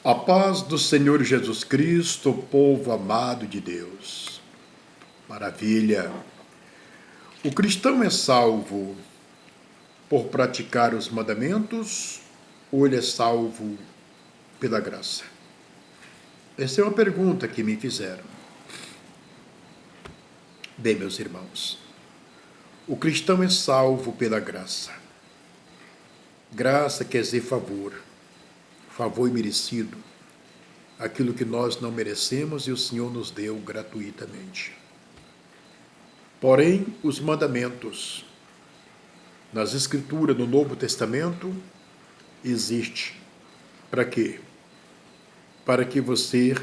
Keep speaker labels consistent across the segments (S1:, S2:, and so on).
S1: A paz do Senhor Jesus Cristo, povo amado de Deus. Maravilha! O cristão é salvo por praticar os mandamentos ou ele é salvo pela graça? Essa é uma pergunta que me fizeram. Bem, meus irmãos, o cristão é salvo pela graça. Graça quer dizer favor, favor imerecido, aquilo que nós não merecemos e o Senhor nos deu gratuitamente. Porém, os mandamentos nas Escrituras, no Novo Testamento, existe. Para quê? Para que você,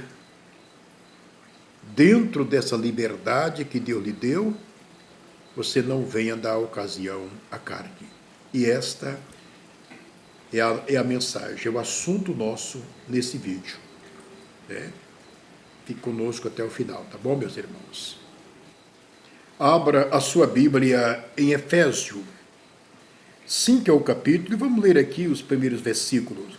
S1: dentro dessa liberdade que Deus lhe deu, você não venha dar ocasião à carne. E esta é a mensagem, é o assunto nosso nesse vídeo. Fique conosco até o final, tá bom, meus irmãos? Abra a sua Bíblia em Efésios 5 é o capítulo, e vamos ler aqui os primeiros versículos.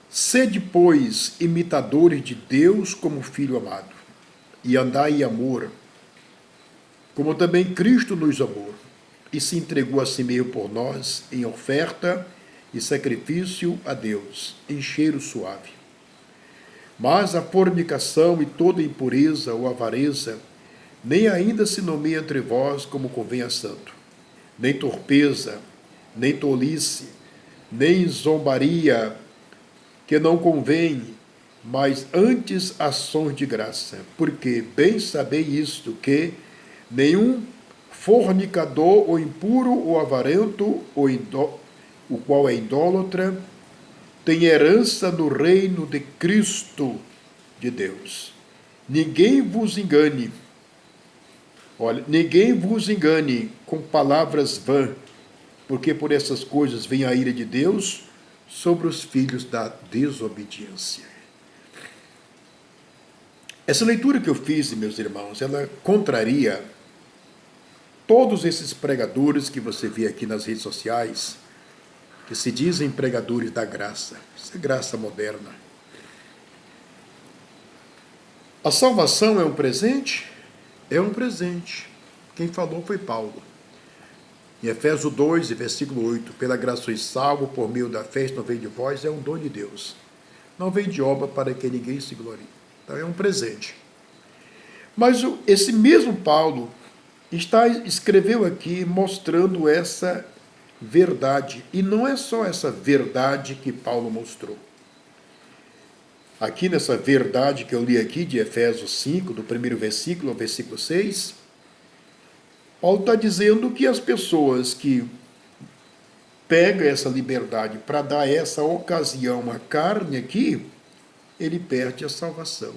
S1: Sede, pois, imitadores de Deus como filho amado, e andai em amor, como também Cristo nos amou, e se entregou a si mesmo por nós, em oferta e sacrifício a Deus, em cheiro suave. Mas a fornicação e toda impureza ou avareza, nem ainda se nomeia entre vós como convém a santo, nem torpeza, nem tolice, nem zombaria, que não convém, mas antes ações de graça. Porque bem sabeis isto, que nenhum fornicador, ou impuro, ou avarento, o qual é idólatra, tem herança no reino de Cristo de Deus. Ninguém vos engane. Olha, ninguém vos engane com palavras vãs, porque por essas coisas vem a ira de Deus sobre os filhos da desobediência. Essa leitura que eu fiz, meus irmãos, ela contraria todos esses pregadores que você vê aqui nas redes sociais, que se dizem pregadores da graça. Isso é graça moderna. A salvação é um presente? É um presente. Quem falou foi Paulo. Em Efésios 2, versículo 8, pela graça sois salvo por meio da fé, não vem de vós, é um dom de Deus. Não vem de obra para que ninguém se glorie. Então é um presente. Mas esse mesmo Paulo escreveu aqui mostrando essa verdade. E não é só essa verdade que Paulo mostrou. Aqui nessa verdade que eu li aqui de Efésios 5, do primeiro versículo ao versículo 6, Paulo está dizendo que as pessoas que pegam essa liberdade para dar essa ocasião à carne aqui, ele perde a salvação.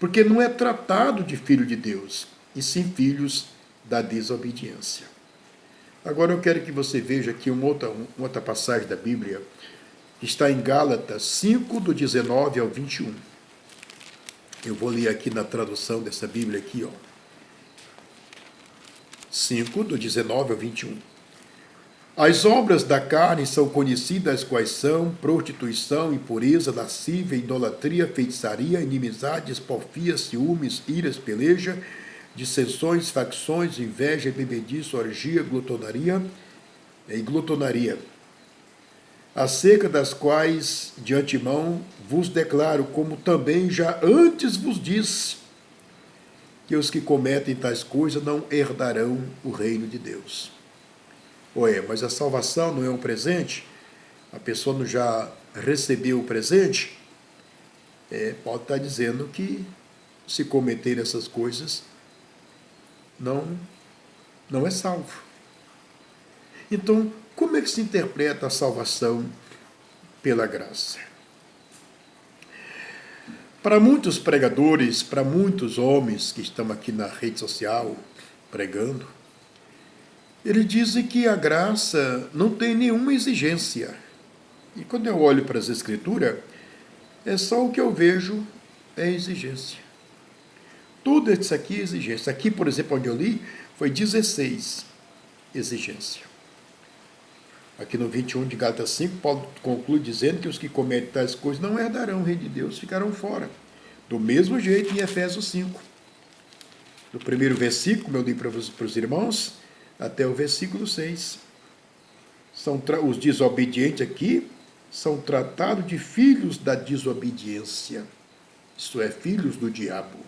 S1: Porque não é tratado de filho de Deus, e sim filhos da desobediência. Agora eu quero que você veja aqui uma outra passagem da Bíblia, que está em Gálatas 5, do 19 ao 21. Eu vou ler aqui na tradução dessa Bíblia aqui, ó. 5, do 19 ao 21. As obras da carne são conhecidas quais são: prostituição, impureza, lascívia, idolatria, feitiçaria, inimizades, porfias, ciúmes, iras, peleja, dissensões, facções, inveja, bebedice, orgia, glutonaria e glutonaria, acerca das quais de antemão vos declaro, como também já antes vos disse, que os que cometem tais coisas não herdarão o reino de Deus. Mas a salvação não é um presente? A pessoa não já recebeu o presente? Paulo está dizendo que se cometer essas coisas, não é salvo. Então, como é que se interpreta a salvação pela graça? Para muitos pregadores, para muitos homens que estão aqui na rede social pregando, eles dizem que a graça não tem nenhuma exigência. E quando eu olho para as Escrituras, é só o que eu vejo é exigência. Tudo isso aqui é exigência. Aqui, por exemplo, onde eu li, foi 16 exigência. Aqui no 21 de Gálatas 5, Paulo conclui dizendo que os que cometem tais coisas não herdarão o reino de Deus, ficarão fora. Do mesmo jeito em Efésios 5. Do primeiro versículo, como eu li para os irmãos, até o versículo 6. Os desobedientes aqui são tratados de filhos da desobediência, isto é, filhos do diabo.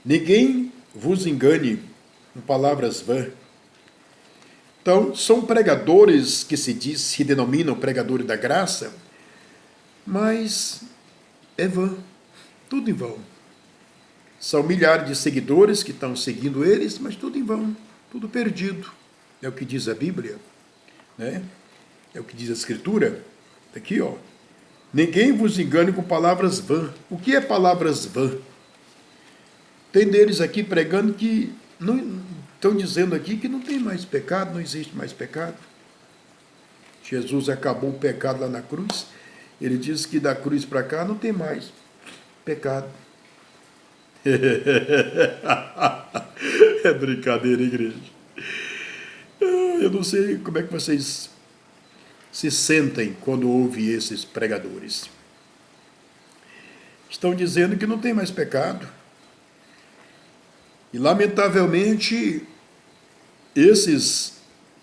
S1: Ninguém vos engane com palavras vãs. Então, são pregadores que se denominam pregadores da graça, mas é vã, tudo em vão. São milhares de seguidores que estão seguindo eles, mas tudo em vão, tudo perdido. É o que diz a Bíblia, né? É o que diz a Escritura. Aqui, ó. Ninguém vos engane com palavras vãs. O que é palavras vãs? Tem deles aqui pregando que não estão dizendo aqui que não tem mais pecado, não existe mais pecado. Jesus acabou o pecado lá na cruz. Ele diz que da cruz para cá não tem mais pecado. É brincadeira, igreja. Eu não sei como é que vocês se sentem quando ouvem esses pregadores. Estão dizendo que não tem mais pecado. E, lamentavelmente, esses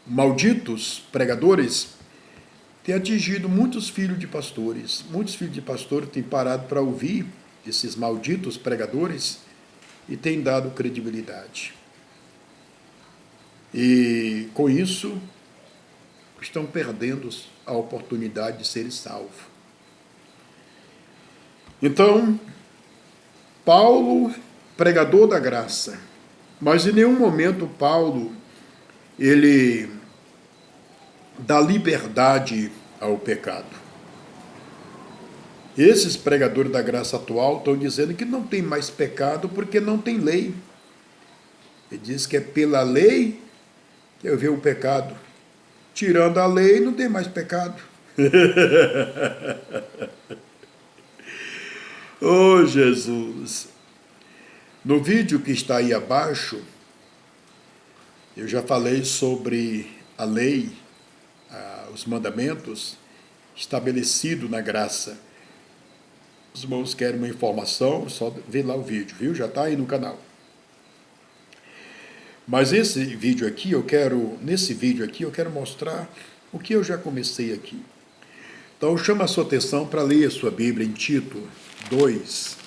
S1: malditos pregadores têm atingido muitos filhos de pastores. Muitos filhos de pastores têm parado para ouvir esses malditos pregadores e têm dado credibilidade. E, com isso, estão perdendo a oportunidade de serem salvos. Então, Paulo, pregador da graça, mas em nenhum momento Paulo, ele dá liberdade ao pecado. Esses pregadores da graça atual estão dizendo que não tem mais pecado porque não tem lei. Ele diz que é pela lei que eu vejo o pecado. Tirando a lei, não tem mais pecado. Oh, Jesus! No vídeo que está aí abaixo, eu já falei sobre a lei, os mandamentos estabelecidos na graça. Os irmãos querem uma informação, só vê lá o vídeo, viu? Já está aí no canal. Mas nesse vídeo aqui eu quero mostrar o que eu já comecei aqui. Então chama a sua atenção para ler a sua Bíblia em Tito 2.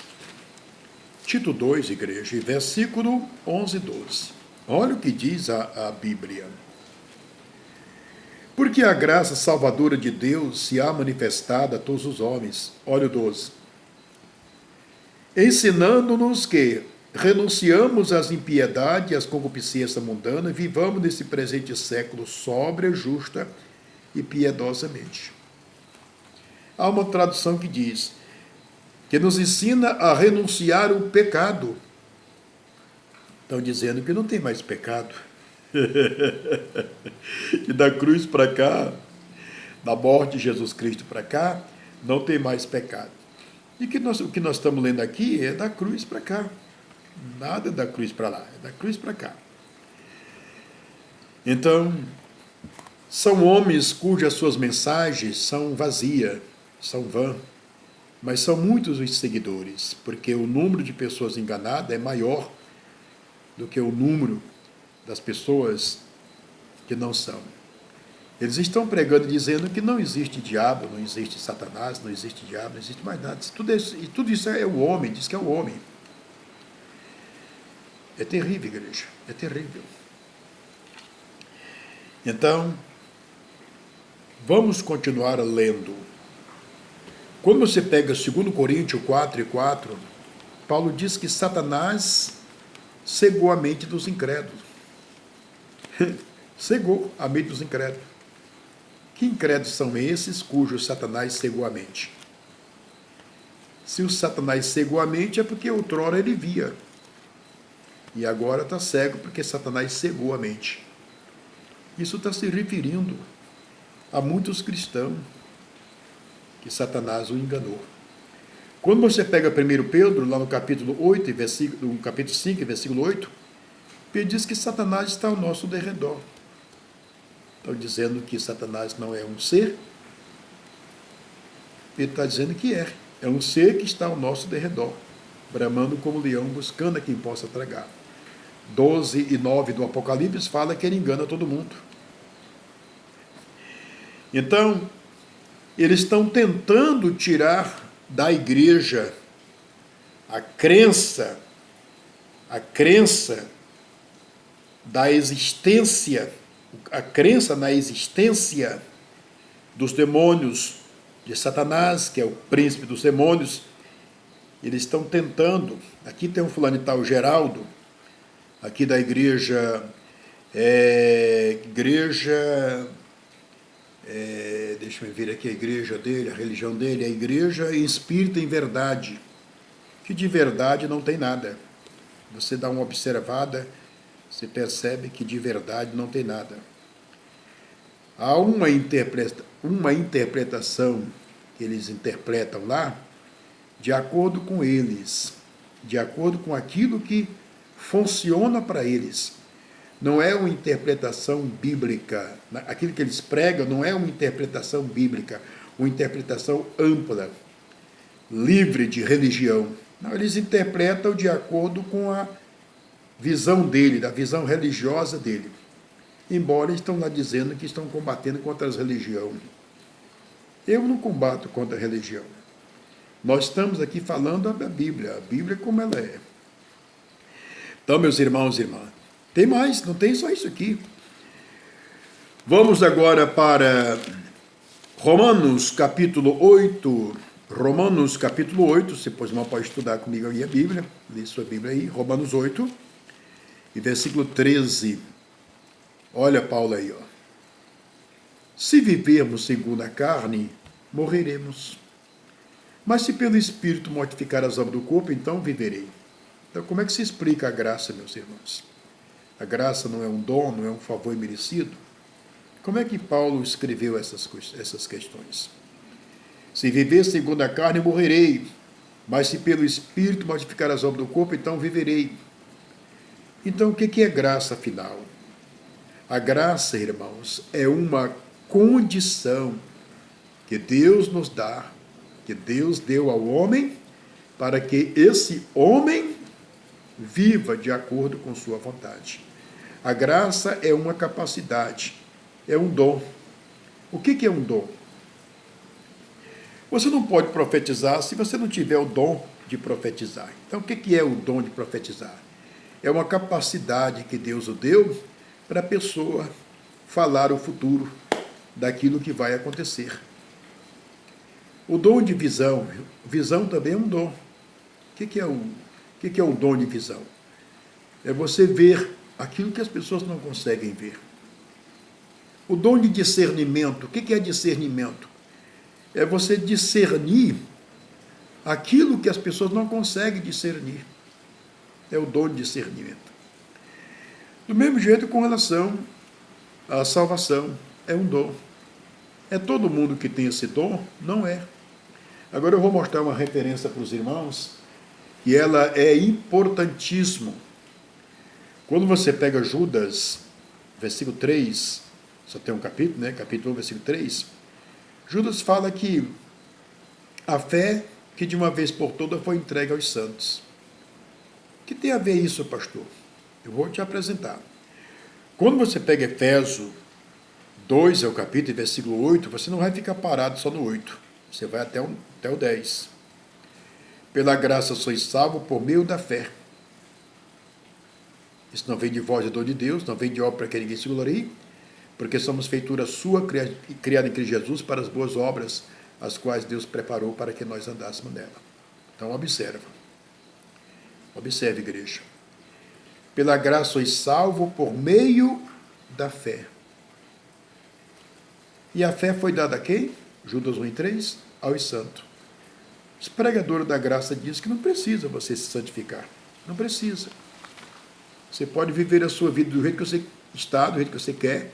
S1: Tito 2, igreja, versículo 11 e 12. Olha o que diz a Bíblia. Porque a graça salvadora de Deus se há manifestada a todos os homens. Olha o 12. Ensinando-nos que renunciamos às impiedades e às concupiscências mundanas, vivamos nesse presente século sóbria, justa e piedosamente. Há uma tradução que diz que nos ensina a renunciar ao pecado. Estão dizendo que não tem mais pecado. E da cruz para cá, da morte de Jesus Cristo para cá, não tem mais pecado. E o que nós estamos lendo aqui é da cruz para cá. Nada da cruz para lá, é da cruz para cá. Então, são homens cujas suas mensagens são vazias, são vãs, mas são muitos os seguidores, porque o número de pessoas enganadas é maior do que o número das pessoas que não são. Eles estão pregando dizendo que não existe diabo, não existe Satanás, não existe diabo, não existe mais nada. Tudo isso é o homem, diz que é o homem. É terrível, igreja, é terrível. Então, vamos continuar lendo. Quando você pega 2 Coríntios 4:4, Paulo diz que Satanás cegou a mente dos incrédulos. Cegou a mente dos incrédulos. Que incrédulos são esses cujos Satanás cegou a mente? Se o Satanás cegou a mente é porque outrora ele via. E agora está cego porque Satanás cegou a mente. Isso está se referindo a muitos cristãos que Satanás o enganou. Quando você pega 1 Pedro, lá no capítulo 8, no capítulo 5, versículo 8, ele diz que Satanás está ao nosso derredor. Estão dizendo que Satanás não é um ser. Ele está dizendo que é. É um ser que está ao nosso derredor, bramando como leão, buscando a quem possa tragar. 12:9 do Apocalipse fala que ele engana todo mundo. Então, eles estão tentando tirar da igreja a crença da existência, a crença na existência dos demônios, de Satanás, que é o príncipe dos demônios. Eles estão tentando. Aqui tem um fulano de tal, Geraldo, aqui da igreja, deixa eu ver aqui a igreja dele, a religião dele, a Igreja Espírita em Verdade, que de verdade não tem nada. Você dá uma observada, você percebe que de verdade não tem nada. Há uma interpretação que eles interpretam lá, de acordo com eles, de acordo com aquilo que funciona para eles. Não é uma interpretação bíblica. Aquilo que eles pregam não é uma interpretação bíblica, uma interpretação ampla, livre de religião. Não, eles interpretam de acordo com a visão dele, da visão religiosa dele. Embora estão lá dizendo que estão combatendo contra as religiões. Eu não combato contra a religião. Nós estamos aqui falando da Bíblia, a Bíblia como ela é. Então, meus irmãos e irmãs, tem mais, não tem só isso aqui. Vamos agora para Romanos capítulo 8. Romanos capítulo 8, você pois não pode estudar comigo aí a Bíblia, lê sua Bíblia aí, Romanos 8, e versículo 13. Olha Paulo aí, ó. Se vivermos segundo a carne, morreremos. Mas se pelo Espírito mortificar as obras do corpo, então viverei. Então, como é que se explica a graça, meus irmãos? A graça não é um dom, não é um favor imerecido? Como é que Paulo escreveu essas questões? Se viver segundo a carne, morrerei. Mas se pelo Espírito mortificar as obras do corpo, então viverei. Então, o que é graça, afinal? A graça, irmãos, é uma condição que Deus nos dá, que Deus deu ao homem, para que esse homem viva de acordo com sua vontade. A graça é uma capacidade, é um dom. O que é um dom? Você não pode profetizar se você não tiver o dom de profetizar. Então, o que é o dom de profetizar? É uma capacidade que Deus o deu para a pessoa falar o futuro daquilo que vai acontecer. O dom de visão, visão também é um dom. O que é o dom de visão? É você ver aquilo que as pessoas não conseguem ver. O dom de discernimento, o que é discernimento? É você discernir aquilo que as pessoas não conseguem discernir. É o dom de discernimento. Do mesmo jeito com relação à salvação, é um dom. É todo mundo que tem esse dom? Não é. Agora eu vou mostrar uma referência para os irmãos, que ela é importantíssima. Quando você pega Judas, versículo 3, só tem um capítulo, né? Capítulo 1, versículo 3, Judas fala que a fé que de uma vez por todas foi entregue aos santos. O que tem a ver isso, pastor? Eu vou te apresentar. Quando você pega Efésios 2, é o capítulo, versículo 8, você não vai ficar parado só no 8. Você vai até o 10. Pela graça sois salvos por meio da fé. Isso não vem de vós, é dom de Deus, não vem de obra para que ninguém se glorie, porque somos feitura sua, criada em Cristo Jesus, para as boas obras, as quais Deus preparou para que nós andássemos nela. Então, observa. Observe, igreja. Pela graça sois salvos por meio da fé. E a fé foi dada a quem? Judas 1:3, aos santos. Os pregadores da graça dizem que não precisa você se santificar. Não precisa. Você pode viver a sua vida do jeito que você está, do jeito que você quer,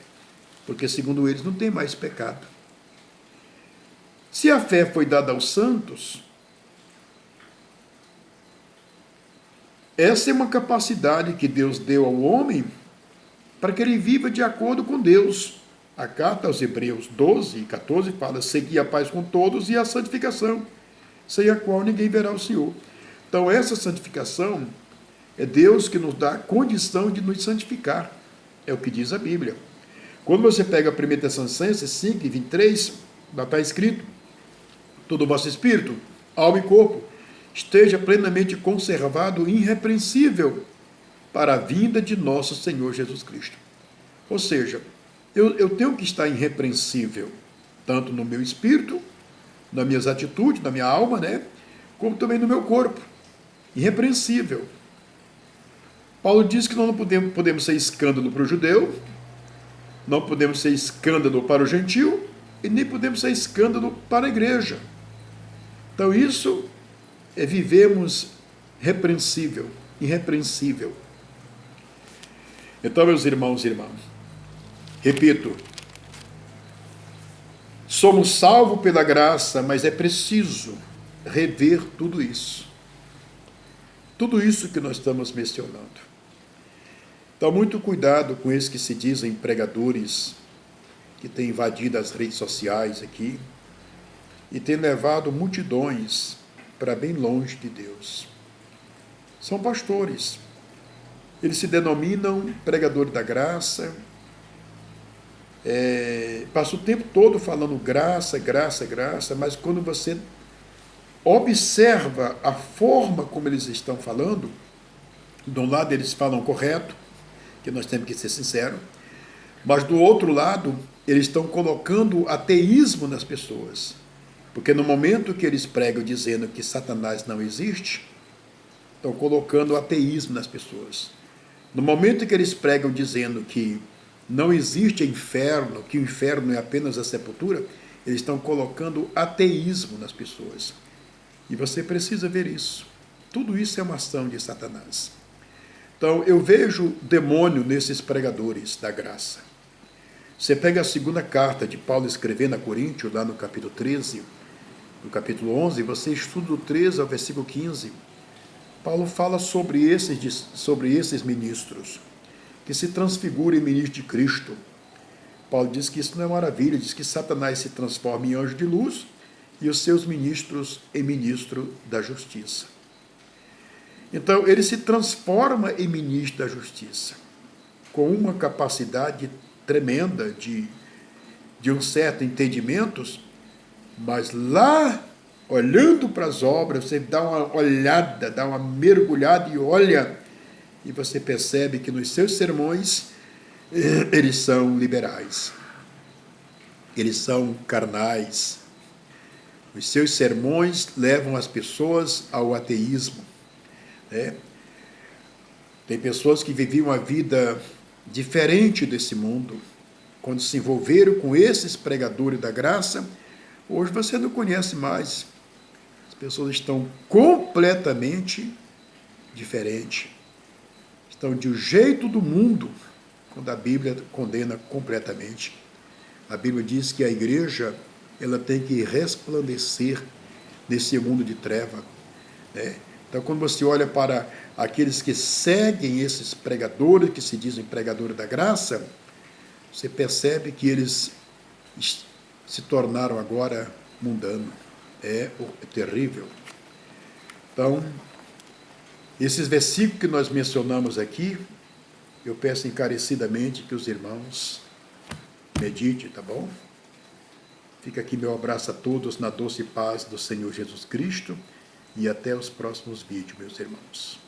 S1: porque, segundo eles, não tem mais pecado. Se a fé foi dada aos santos, essa é uma capacidade que Deus deu ao homem para que ele viva de acordo com Deus, A carta aos Hebreus 12 e 14 fala: segui a paz com todos e a santificação, sem a qual ninguém verá o Senhor. Então, essa santificação é Deus que nos dá a condição de nos santificar. É o que diz a Bíblia. Quando você pega 1 Tessalonicenses 5 e 23, lá está escrito: todo o vosso espírito, alma e corpo esteja plenamente conservado, irrepreensível, para a vinda de nosso Senhor Jesus Cristo. Ou seja, eu tenho que estar irrepreensível, tanto no meu espírito, nas minhas atitudes, na minha alma, né? Como também no meu corpo. Irrepreensível. Paulo diz que nós não podemos ser escândalo para o judeu, não podemos ser escândalo para o gentil, e nem podemos ser escândalo para a igreja. Então isso é vivemos irrepreensível. Então, meus irmãos e irmãs, repito, somos salvos pela graça, mas é preciso rever tudo isso. Tudo isso que nós estamos mencionando. Então, muito cuidado com esses que se dizem pregadores, que têm invadido as redes sociais aqui, e têm levado multidões para bem longe de Deus. São pastores. Eles se denominam pregadores da graça, passa o tempo todo falando graça, graça, graça, mas quando você observa a forma como eles estão falando, de um lado eles falam correto, que nós temos que ser sinceros, mas do outro lado eles estão colocando ateísmo nas pessoas, porque no momento que eles pregam dizendo que Satanás não existe, estão colocando ateísmo nas pessoas. No momento que eles pregam dizendo que não existe inferno, que o inferno é apenas a sepultura, eles estão colocando ateísmo nas pessoas. E você precisa ver isso. Tudo isso é uma ação de Satanás. Então, eu vejo demônio nesses pregadores da graça. Você pega a segunda carta de Paulo escrevendo a Coríntios, lá no capítulo 13, no capítulo 11, você estuda do 13 ao versículo 15, Paulo fala sobre esses ministros, que se transfiguram em ministro de Cristo. Paulo diz que isso não é maravilha, diz que Satanás se transforma em anjo de luz e os seus ministros em ministro da justiça. Então, ele se transforma em ministro da justiça, com uma capacidade tremenda de um certo entendimento, mas lá, olhando para as obras, você dá uma olhada, dá uma mergulhada e olha, e você percebe que nos seus sermões eles são liberais, eles são carnais. Os seus sermões levam as pessoas ao ateísmo. Né? Tem pessoas que viviam uma vida diferente desse mundo, quando se envolveram com esses pregadores da graça, hoje você não conhece mais. As pessoas estão completamente diferentes. Estão de um jeito do mundo, quando a Bíblia condena completamente. A Bíblia diz que a igreja ela tem que resplandecer nesse mundo de treva. Né? Então, quando você olha para aqueles que seguem esses pregadores, que se dizem pregadores da graça, você percebe que eles se tornaram agora mundanos. É terrível. Então, esses versículos que nós mencionamos aqui, eu peço encarecidamente que os irmãos meditem, tá bom? Fica aqui meu abraço a todos na doce paz do Senhor Jesus Cristo e até os próximos vídeos, meus irmãos.